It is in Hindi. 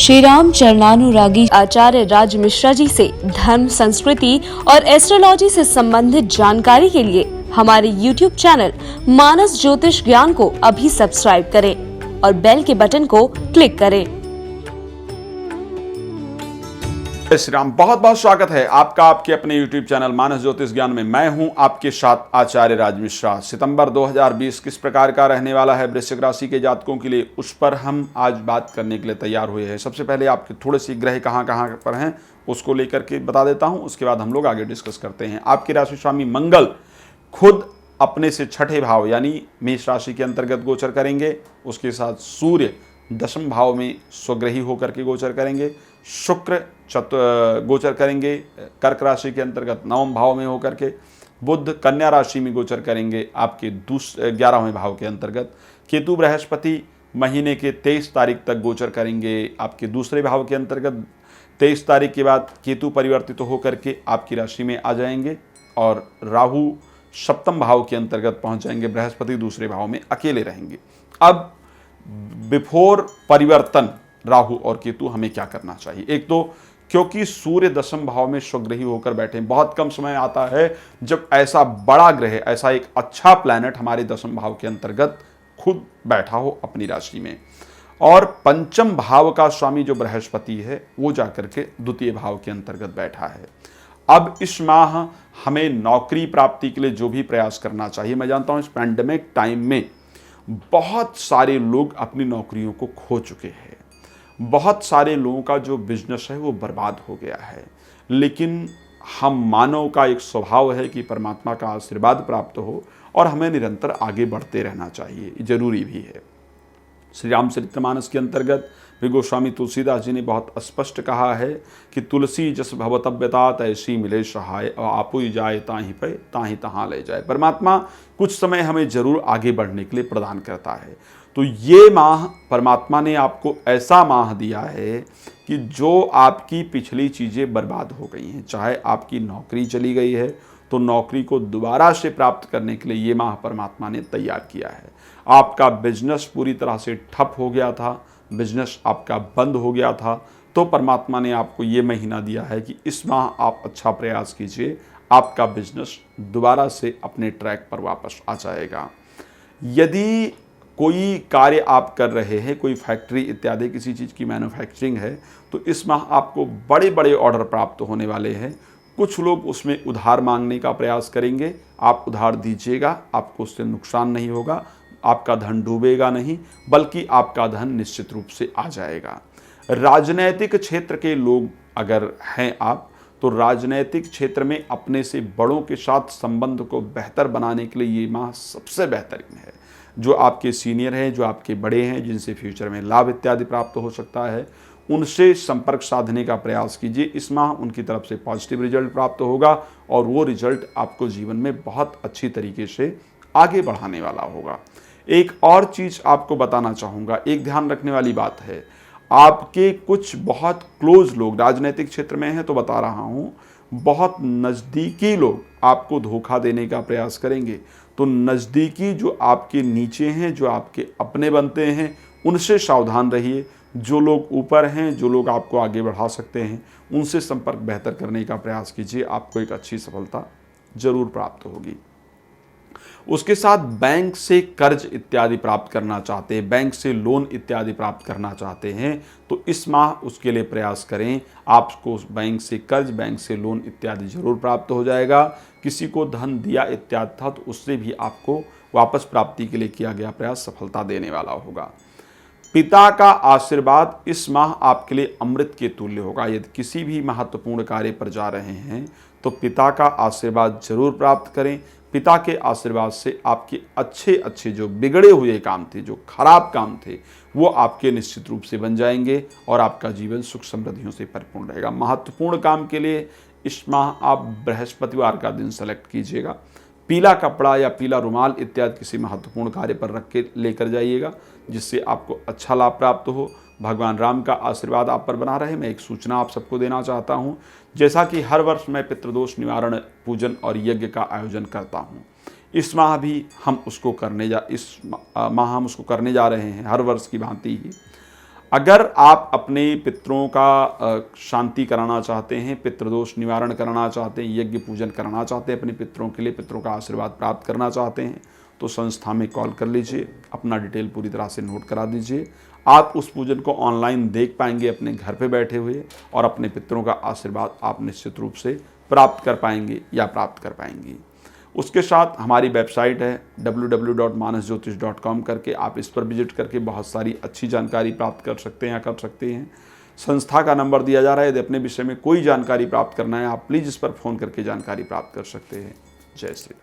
श्री राम चरणानुरागी आचार्य राज मिश्रा जी से धर्म, संस्कृति और एस्ट्रोलॉजी से संबंधित जानकारी के लिए हमारे YouTube चैनल मानस ज्योतिष ज्ञान को अभी सब्सक्राइब करें और बेल के बटन को क्लिक करें। श्री राम, बहुत बहुत स्वागत है आपका आपके अपने YouTube चैनल मानस ज्योतिष ज्ञान में। मैं हूं आपके साथ आचार्य राज मिश्रा। सितंबर 2020 किस प्रकार का रहने वाला है वृश्चिक राशि के जातकों के लिए, उस पर हम आज बात करने के लिए तैयार हुए हैं। सबसे पहले आपके थोड़े से ग्रह कहां कहां पर हैं उसको लेकर के बता देता हूं, उसके बाद हम लोग आगे डिस्कस करते हैं। आपकी राशि स्वामी मंगल खुद अपने से छठे भाव यानी मेष राशि के अंतर्गत गोचर करेंगे। उसके साथ सूर्य दशम भाव में स्वग्रही होकर के गोचर करेंगे। शुक्र गोचर करेंगे कर्क राशि के अंतर्गत नवम भाव में होकर के। बुध कन्या राशि में गोचर करेंगे आपके 11वें भाव के अंतर्गत। केतु बृहस्पति महीने के 23 तारीख तक गोचर करेंगे आपके दूसरे भाव के अंतर्गत। 23 तारीख के बाद केतु परिवर्तित होकर के आपकी राशि में आ जाएंगे और राहु सप्तम भाव के अंतर्गत पहुंच जाएंगे। बृहस्पति दूसरे भाव में अकेले रहेंगे। अब बिफोर परिवर्तन राहु और केतु हमें क्या करना चाहिए? एक तो क्योंकि सूर्य दशम भाव में स्वग्रही होकर बैठे, बहुत कम समय आता है जब ऐसा बड़ा ग्रह, ऐसा एक अच्छा प्लैनेट हमारे दशम भाव के अंतर्गत खुद बैठा हो अपनी राशि में। और पंचम भाव का स्वामी जो बृहस्पति है वो जाकर के द्वितीय भाव के अंतर्गत बैठा है। अब इस माह हमें नौकरी प्राप्ति के लिए जो भी प्रयास करना चाहिए, मैं जानता हूं इस पैंडेमिक टाइम में बहुत सारे लोग अपनी नौकरियों को खो चुके हैं। बहुत सारे लोगों का जो बिजनेस है वो बर्बाद हो गया है। लेकिन हम मानव का एक स्वभाव है कि परमात्मा का आशीर्वाद प्राप्त हो और हमें निरंतर आगे बढ़ते रहना चाहिए, जरूरी भी है। श्री रामचरितमानस के अंतर्गत भी गोस्वामी तुलसीदास जी ने बहुत स्पष्ट कहा है कि तुलसी जस भवतव्यता तैसी मिले सहाय और आपू जाए ताहि पे ताहि तहाँ ले जाए। परमात्मा कुछ समय हमें जरूर आगे बढ़ने के लिए प्रदान करता है। तो ये माह परमात्मा ने आपको ऐसा माह दिया है कि जो आपकी पिछली चीज़ें बर्बाद हो गई हैं, चाहे आपकी नौकरी चली गई है तो नौकरी को दोबारा से प्राप्त करने के लिए ये माह परमात्मा ने तैयार किया है। आपका बिजनेस पूरी तरह से ठप हो गया था, बिजनेस आपका बंद हो गया था, तो परमात्मा ने आपको ये महीना दिया है कि इस माह आप अच्छा प्रयास कीजिए, आपका बिजनेस दोबारा से अपने ट्रैक पर वापस आ जाएगा। यदि कोई कार्य आप कर रहे हैं, कोई फैक्ट्री इत्यादि किसी चीज़ की मैन्युफैक्चरिंग है, तो इस माह आपको बड़े बड़े ऑर्डर प्राप्त होने वाले हैं। कुछ लोग उसमें उधार मांगने का प्रयास करेंगे, आप उधार दीजिएगा, आपको उससे नुकसान नहीं होगा, आपका धन डूबेगा नहीं, बल्कि आपका धन निश्चित रूप से आ जाएगा। राजनैतिक क्षेत्र के लोग अगर हैं आप, तो राजनैतिक क्षेत्र में अपने से बड़ों के साथ संबंध को बेहतर बनाने के लिए ये माह सबसे बेहतरीन है। जो आपके सीनियर हैं, जो आपके बड़े हैं, जिनसे फ्यूचर में लाभ इत्यादि प्राप्त हो सकता है, उनसे संपर्क साधने का प्रयास कीजिए। इस माह उनकी तरफ से पॉजिटिव रिजल्ट प्राप्त होगा और वो रिजल्ट आपको जीवन में बहुत अच्छी तरीके से आगे बढ़ाने वाला होगा। एक और चीज़ आपको बताना चाहूँगा, एक ध्यान रखने वाली बात है, आपके कुछ बहुत क्लोज लोग राजनीतिक क्षेत्र में हैं तो बता रहा हूँ, बहुत नज़दीकी लोग आपको धोखा देने का प्रयास करेंगे। तो नज़दीकी जो आपके नीचे हैं, जो आपके अपने बनते हैं, उनसे सावधान रहिए। जो लोग ऊपर हैं, जो लोग आपको आगे बढ़ा सकते हैं, उनसे संपर्क बेहतर करने का प्रयास कीजिए, आपको एक अच्छी सफलता जरूर प्राप्त होगी। उसके साथ बैंक से कर्ज इत्यादि प्राप्त करना चाहते हैं, बैंक से लोन इत्यादि प्राप्त करना चाहते हैं, तो इस माह उसके लिए प्रयास करें। आपको बैंक से कर्ज, बैंक से लोन इत्यादि जरूर प्राप्त हो जाएगा। किसी को धन दिया इत्यादि था तो उससे भी आपको वापस प्राप्ति के लिए किया गया प्रयास सफलता देने वाला होगा। पिता का आशीर्वाद इस माह आपके लिए अमृत के तुल्य होगा। यदि किसी भी महत्वपूर्ण कार्य पर जा रहे हैं तो पिता का आशीर्वाद जरूर प्राप्त करें। पिता के आशीर्वाद से आपके अच्छे अच्छे जो बिगड़े हुए काम थे, जो खराब काम थे, वो आपके निश्चित रूप से बन जाएंगे और आपका जीवन सुख समृद्धियों से परिपूर्ण रहेगा। महत्वपूर्ण काम के लिए इस माह आप बृहस्पतिवार का दिन सेलेक्ट कीजिएगा। पीला कपड़ा या पीला रुमाल इत्यादि किसी महत्वपूर्ण कार्य पर रख के लेकर जाइएगा, जिससे आपको अच्छा लाभ प्राप्त हो। भगवान राम का आशीर्वाद आप पर बना रहे। मैं एक सूचना आप सबको देना चाहता हूं, जैसा कि हर वर्ष मैं पितृदोष निवारण पूजन और यज्ञ का आयोजन करता हूं, इस माह भी हम उसको करने जा रहे हैं, हर वर्ष की भांति ही। अगर आप अपने पितरों का शांति कराना चाहते हैं, पितृदोष निवारण कराना चाहते हैं, यज्ञ पूजन कराना चाहते हैं अपने पितरों के लिए, पितरों का आशीर्वाद प्राप्त करना चाहते हैं, तो संस्था में कॉल कर लीजिए, अपना डिटेल पूरी तरह से नोट करा दीजिए। आप उस पूजन को ऑनलाइन देख पाएंगे अपने घर पे बैठे हुए, और अपने पितरों का आशीर्वाद आप निश्चित रूप से प्राप्त कर पाएंगे या प्राप्त कर पाएंगी। उसके साथ हमारी वेबसाइट है www.manasjyotish.com करके आप इस पर विजिट करके बहुत सारी अच्छी जानकारी प्राप्त कर सकते हैं या कर सकते हैं। संस्था का नंबर दिया जा रहा है, यदि अपने विषय में कोई जानकारी प्राप्त करना है आप प्लीज़ इस पर फ़ोन करके जानकारी प्राप्त कर सकते हैं। जय श्री।